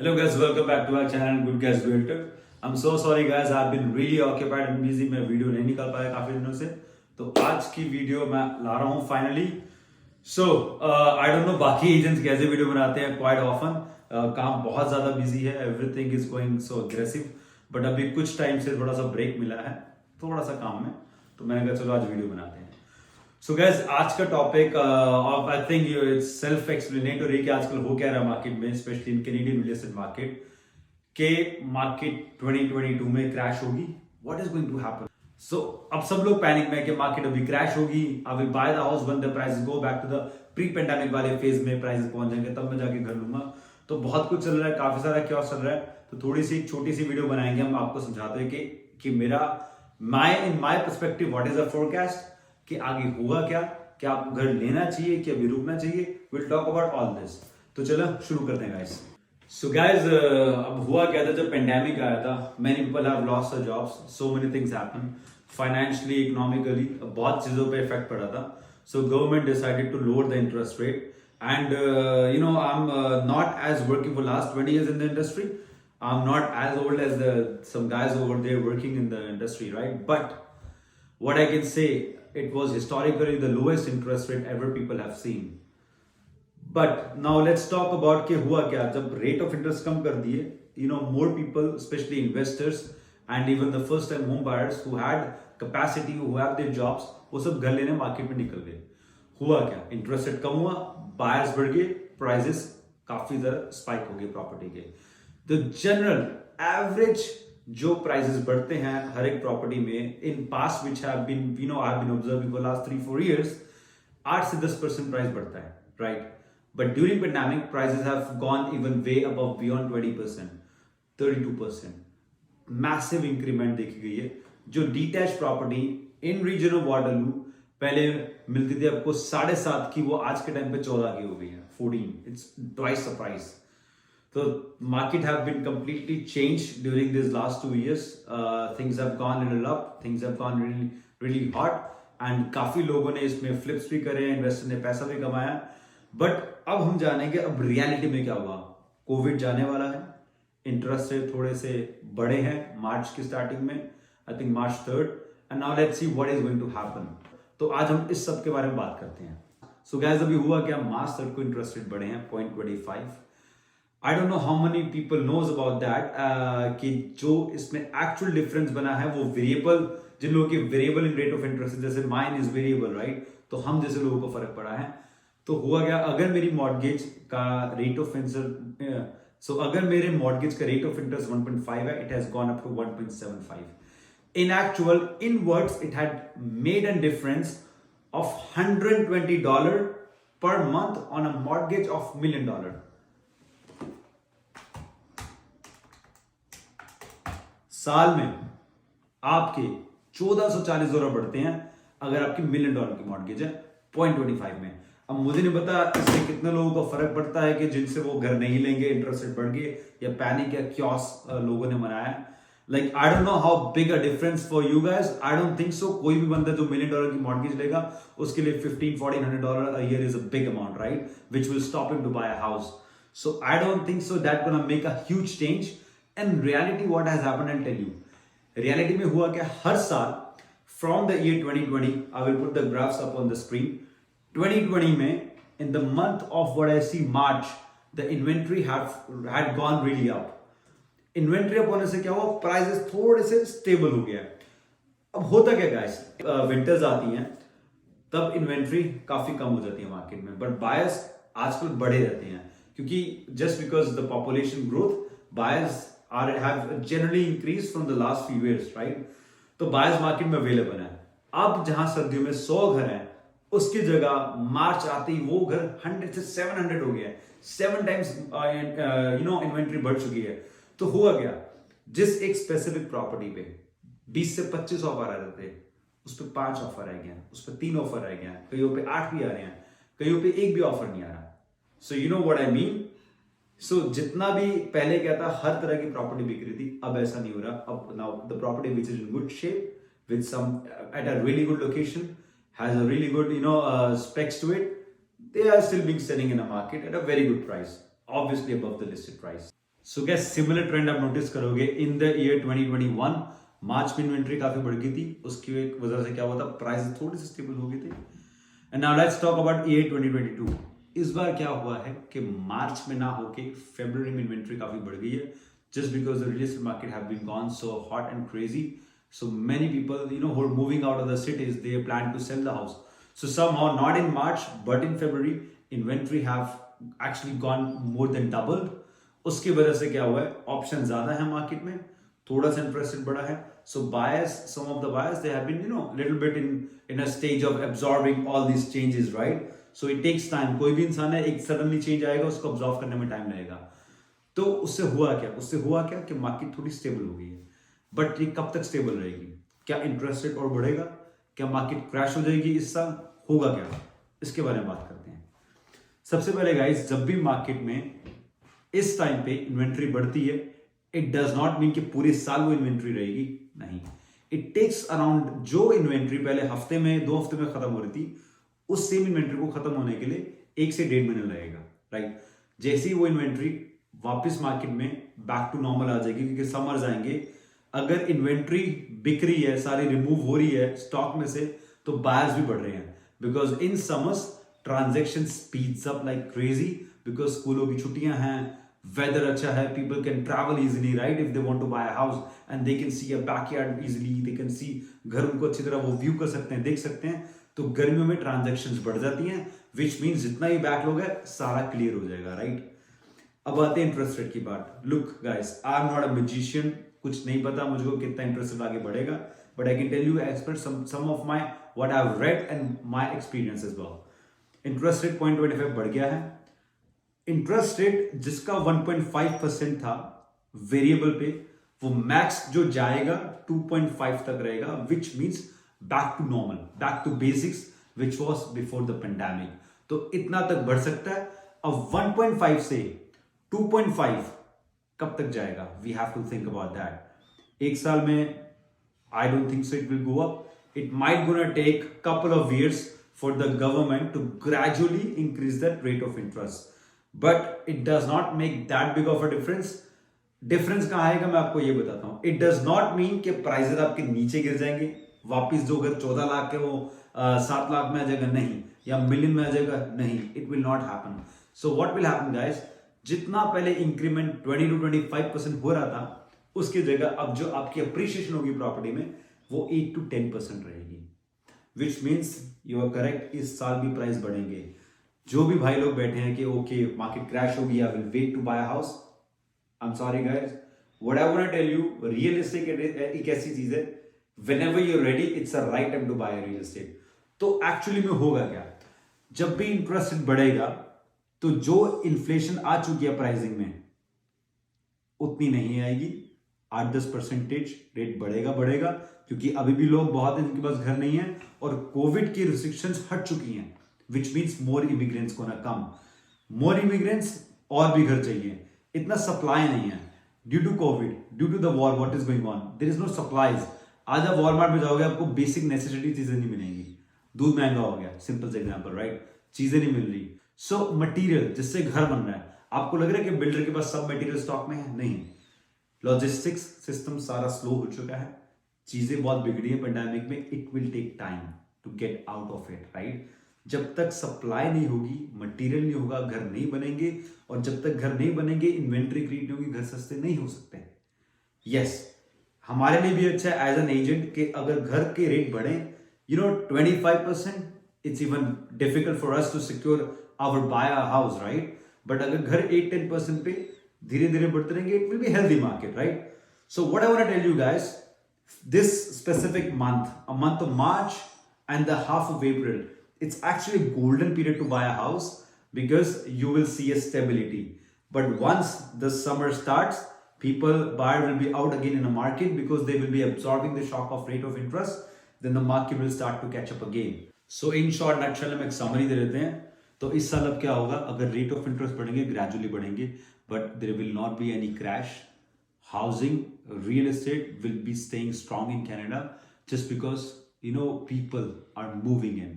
Hello guys, welcome back to our channel Good Guys Realtor. I'm so sorry guys, I've been really occupied and busy. मैं video नहीं निकाल पाया काफी दिनों से, तो आज की वीडियो मैं ला रहा हूँ finally. So I don't no बाकी एजेंट्स कैसे वीडियो बनाते हैं. क्वाइट ऑफन काम बहुत ज्यादा बिजी है, everything is going so aggressive. But अभी कुछ टाइम से थोड़ा सा ब्रेक मिला है, थोड़ा सा काम में, तो मैंने कहा चलो आज वीडियो बनाते हैं. सो गैस, आज का topic of I think it's self explanatory कि आजकल हो क्या रहा है मार्केट में, specially in Canadian real estate market. के मार्केट 2022 में क्रैश होगी. What is going to happen? So अब सब लोग पैनिक में कि मार्केट अभी क्रैश होगी. I will buy the house when the prices go back to the pre pandemic वाले फेज में प्राइसेस पहुंच जाएंगे, तब मैं जाके घर लूंगा. तो बहुत कुछ चल रहा है, काफी सारा क्योस चल रहा है. तो थोड़ी सी छोटी सी वीडियो बनाएंगे हम, आपको समझाते हैं कि मेरा in my perspective what is the forecast, कि आगे होगा क्या आपको घर लेना चाहिए, कि अभी रुकना चाहिए. Will talk about all this. तो चलो शुरू करते हैं गाइस. सो गाइस, अब हुआ क्या था जब पेंडेमिक आया था. Many people have lost their jobs, so many things happen financially, economically, बहुत चीजों पे इफेक्ट पड़ा था. So government decided to lower the interest rate. And I'm not as working for last 20 years in the industry. I'm not as old as some guys over there working in the industry, right? But what I can say, it was historically the lowest interest rate ever people have seen. But now let's talk about कि हुआ क्या जब rate of interest कम कर दिए. More people, especially investors and even the first time home buyers who had capacity, who have their jobs, वो सब घर लेने मार्केट में निकल गए. हुआ क्या? इंटरेस्ट रेट कम हुआ, बायर्स बढ़ गए, प्राइसेस काफी ज्यादा स्पाइक हो गए प्रॉपर्टी के. द जनरल एवरेज जो प्राइसेस बढ़ते हैं हर एक प्रॉपर्टी में in past which have been I have been observing for last 3-4 years, 8 से 10% प्राइस बढ़ता है, right? But during pandemic prices have gone even way above beyond 20%, 32%. Massive increment देखी गई है. जो detach property in region of Waterloo पहले मिलती थी आपको 7.5 की, वो आज के टाइम पे 14 की हो गई है, 14. It's twice the price. तो market have been completely change during this last 2 years. Things have gone little up, things have gone really really hot, and काफी लोगों ने इसमें फ्लिप्स भी करे, इन्वेस्टर ने पैसा भी कमाया. बट अब हम जानेंगे अब रियलिटी में क्या हुआ. कोविड जाने वाला है, इंटरेस्ट रेट थोड़े से बड़े हैं मार्च की स्टार्टिंग में, I think March 3rd, and now let's see what is going to happen. तो आज हम इस सब के बारे में बात करते हैं. सो गाइस, अभी हुआ क्या, March 3rd को इंटरेस्ट रेट बढ़े हैं 0.25. I don't know how many people knows about that, कि जो इसमें एक्चुअल डिफरेंस बना है वो वेरिएबल, जिन लोगों की variable in rate of interest, जैसे माइन इज वेरिएबल, राइट? तो हम जैसे लोगों को फर्क पड़ा है. तो हुआ क्या, अगर मेरी मॉर्गेज का रेट ऑफ इंटरेस्ट, अगर मेरे मॉर्गेज का रेट ऑफ इंटरेस्ट 1.5 है, it has gone up to 1.75. In actual, in words, it had made a difference of $120 per month on a mortgage of $1 million. साल में आपके $1440 बढ़ते हैं अगर आपकी $1 million की मॉर्गेज है 0.25 में. अब मुझे नहीं पता इससे कितने लोगों को फर्क पड़ता है कि जिनसे वो घर नहीं लेंगे, इंटरेस्ट रेट बढ़ गए, या पैनिक या क्योस लोगों ने मनाया. Like, I don't know how big a difference for you guys. I don't think so. कोई भी बंदा जो $1 million की मॉर्गेज लेगा, उसके लिए $1,500-$1,400 a year is a big amount, right? Which will stop him to buy a house. So I don't think so that's gonna make a huge change. And reality, what has happened, I'll tell you. Reality में हुआ क्या, हर साल from the year 2020, I will put the graphs up on the screen. 2020 में in the month of what I see March, the inventory had gone really up. Inventory up होने से क्या हुआ, prices थोड़े से स्टेबल हो गया. अब होता क्या गाइस, विंटर्स आती हैं तब इन्वेंट्री काफी कम हो जाती है मार्केट में, बट बायर्स आजकल बढ़े रहते हैं, क्योंकि just because the population growth, buyers have generally increase from the last few years, right? तो बायर्स मार्केट में अवेलेबल है. अब जहां सर्दियों में 100 घर हैं, उसकी जगह मार्च आते ही वो घर 100 से 700 हो गया है. 7 टाइम्स इन्वेंट्री बढ़ चुकी है. तो हुआ क्या, जिस एक स्पेसिफिक प्रॉपर्टी पे 20 से 25 ऑफर आ रहे थे, उस पर 5 ऑफर आ गए, उस पर 3 ऑफर आ गए, कईयों पे 8 भी आ रहे हैं, कईयों पे एक भी ऑफर नहीं आ रहा. So you know what I mean. So जितना भी पहले क्या था, हर तरह की प्रॉपर्टी बिक रही थी, अब ऐसा नहीं हो रहा. अब now the property which is in good shape with some at a really good location, has a really good specs to it, they are still being selling in a market at a very good price, obviously above the listed price. सो क्या similar trend आप notice करोगे in the year 2021 मार्च में inventory काफी बढ़ गई थी, उसकी एक वजह से क्या हुआ था, प्राइस थोड़ी सी स्टेबल हो गई थी। And now let's talk about year 2022। इस बार क्या हुआ है कि मार्च में ना होके फरवरी में इन्वेंट्री काफी बढ़ गई है, just because the real estate market have been gone so hot and crazy. So many people, who are moving out of the cities, they plan to sell the house. So somehow, not in March, but in February, inventory have actually gone more than doubled. उसकी वजह से क्या हुआ है, option ज्यादा है market में, थोड़ा सा इंटरेस्ट बढ़ा है. So buyers, some of the buyers, they have been, little bit in a stage of absorbing all these changes, right? So it takes time. कोई भी इंसान है, एक सडनली चेंज आएगा, उसको ऑब्जॉर्व करने में टाइम लगेगा. तो उससे हुआ क्या कि मार्केट थोड़ी स्टेबल हो गई है. बट ये कब तक स्टेबल रहेगी? क्या इंटरेस्ट रेट और बढ़ेगा? क्या मार्केट क्रैश हो जाएगी इस साल? होगा क्या? इसके बारे में बात करते हैं. सबसे पहले गाइस, जब भी मार्केट में इस टाइम पे इन्वेंट्री बढ़ती है, इट डज नॉट मीन कि पूरे साल वो इन्वेंट्री रहेगी. नहीं, इट टेक्स अराउंड, जो इन्वेंट्री पहले हफ्ते में 2 हफ्ते में खत्म हो रही थी, उस सेम इन्वेंट्री को खत्म होने के लिए 1 से 1.5 महीने लगेगा, राइट? जैसे ही वो इन्वेंट्री वापस मार्केट में बैक टू नॉर्मल आ जाएगी, क्योंकि समर्स आएंगे. अगर इन्वेंट्री बिक रही है, सारी रिमूव हो रही है स्टॉक में से, तो बायर्स भी बढ़ रहे हैं. Because in summers transaction speeds up like crazy, because स्कूलों की छुट्टियां हैं, वेदर अच्छा है, people can travel easily, right? If they want to buy a house and they can see a backyard easily, they can see घर उनको अच्छी तरह वो व्यू कर सकते हैं, देख सकते हैं. तो गर्मियों में ट्रांजेक्शन बढ़ जाती हैं, विच मीन्स जितना ही बैकलॉग है सारा क्लियर हो जाएगा, राइट? अब आते हैं इंटरेस्ट रेट की बात. Look guys, I am not a magician, कुछ नहीं पता मुझको कितना इंटरेस्ट रेट आगे बढ़ेगा, but I can tell you as per some of my what I have read and my experience as well. Interest rate 0.25 बढ़ गया है. इंटरेस्ट रेट जिसका 1.5% था वेरिएबल पे, वो मैक्स जो जाएगा 2.5 तक रहेगा, which means back to normal, back to basics which was before the pandemic. तो इतना तक बढ़ सकता है. अब 1.5 से 2.5 कब तक जाएगा? We have to think about that. एक साल में I don't think so it will go up. It might gonna take couple of years for the government to gradually increase the rate of interest, but it does not make that big of a difference. Difference कहां आएगा मैं आपको ये बताता हूं. It does not mean कि prices आपके नीचे गिर जाएंगे, वापिस जो अगर 14 लाख के वो 7 लाख में आ जाएगा, नहीं, या मिलियन में आ जाएगा, नहीं. It will not happen. So what will happen guys, जितना पहले इंक्रीमेंट 20 to 25% हो रहा था, उसकी जगह अब जो आपकी अप्रिशिएशन होगी प्रॉपर्टी में, वो 8 to 10% रहेगी. Which means you are correct, इस साल भी प्राइस बढ़ेंगे. जो भी भाई लोग बैठे हैं कि ओके मार्केट क्रैश होगी, I will wait to buy a house, I am sorry guys. What I want to tell you, real estate एक ऐसी चीज है, whenever you are ready, it's a right time to buy real estate. तो actually में होगा क्या, जब भी इंटरेस्ट रेट बढ़ेगा, तो जो इन्फ्लेशन आ चुकी है प्राइसिंग में, उतनी नहीं आएगी. 8-10% रेट बढ़ेगा, क्योंकि अभी भी लोग बहुत हैं जिनके पास घर नहीं है, और कोविड की रिस्ट्रिक्शंस हट चुकी हैं, विच मीन्स मोर इमिग्रेंट्स को ना कम, मोर इमिग्रेंट्स और भी घर चाहिए. इतना सप्लाई नहीं है due to Covid, due to the war what is going on, there is no supplies. आज आप वॉलमार्ट में जाओगे, आपको बेसिक नेसेसिटी चीजें नहीं मिलेंगी. दूध महंगा हो गया, सिंपल एग्जांपल, राइट? चीजें नहीं मिल रही. सो मटेरियल जिससे घर बन रहा है, आपको लग रहा है कि बिल्डर के पास सब मटेरियल स्टॉक में है? नहीं. लॉजिस्टिक्स सिस्टम सारा स्लो हो चुका है, चीजें बहुत बिगड़ी है पेंडेमिक में. It will take time to get out of it, right? जब तक सप्लाई नहीं होगी, मटेरियल नहीं होगा, घर नहीं बनेंगे, और जब तक घर नहीं बनेंगे, इन्वेंट्री क्रिएट नहीं होगी, घर सस्ते नहीं हो सकते. यस, हमारे लिए भी अच्छा है एज एन एजेंट कि अगर घर के रेट बढ़े, 25%, it's even difficult for us to secure our buy a house, right? But अगर घर 8-10% पे धीरे धीरे बढ़ते रहेंगे, it will be healthy market, right? So what I want to tell you guys, this specific month, a month of March and the half of April, it's actually a golden period to buy a house, because you will see a stability. But once the summer starts, buyer will be out again in the market, because they will be absorbing the shock of rate of interest. Then the market will start to catch up again. So in short nutshell हम एक summary दे देते हैं. तो इस साल अब क्या होगा, अगर रेट ऑफ इंटरेस्ट बढ़ेंगे, ग्रेजुअली बढ़ेंगे, but there will not be any crash. Housing, real estate will be staying strong in Canada, just because people are moving in,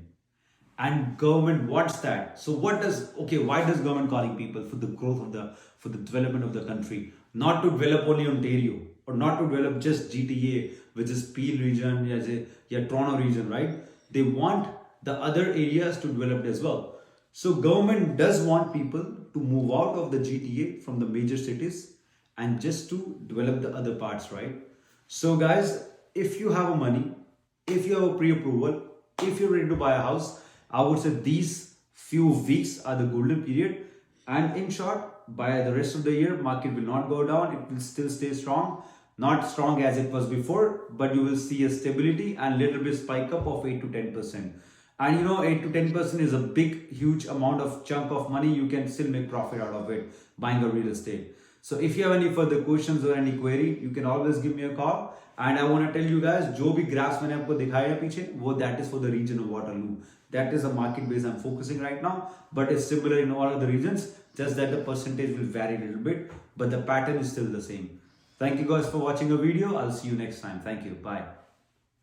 and government wants that. So why does government calling people for the growth of for the development of the country? not to develop only Ontario or not to develop just GTA, which is Peel region, yeah, Toronto region, right? They want the other areas to develop as well. So government does want people to move out of the GTA from the major cities and just to develop the other parts, right? So guys, if you have a money, if you have a pre-approval, if you're ready to buy a house, I would say these few weeks are the golden period. And in short, by the rest of the year, market will not go down. It will still stay strong. Not strong as it was before, but you will see a stability and little bit spike up of 8 to 10%. And 8 to 10% is a big, huge amount of chunk of money. You can still make profit out of it buying a real estate. So if you have any further questions or any query, you can always give me a call. And I want to tell you guys, जो भी graphs मैंने आपको दिखाया है पीछे, वो that is for the region of Waterloo. That is a market base I'm focusing right now, but it's similar in all other regions. Just that the percentage will vary a little bit, but the pattern is still the same. Thank you guys for watching the video. I'll see you next time. Thank you. Bye.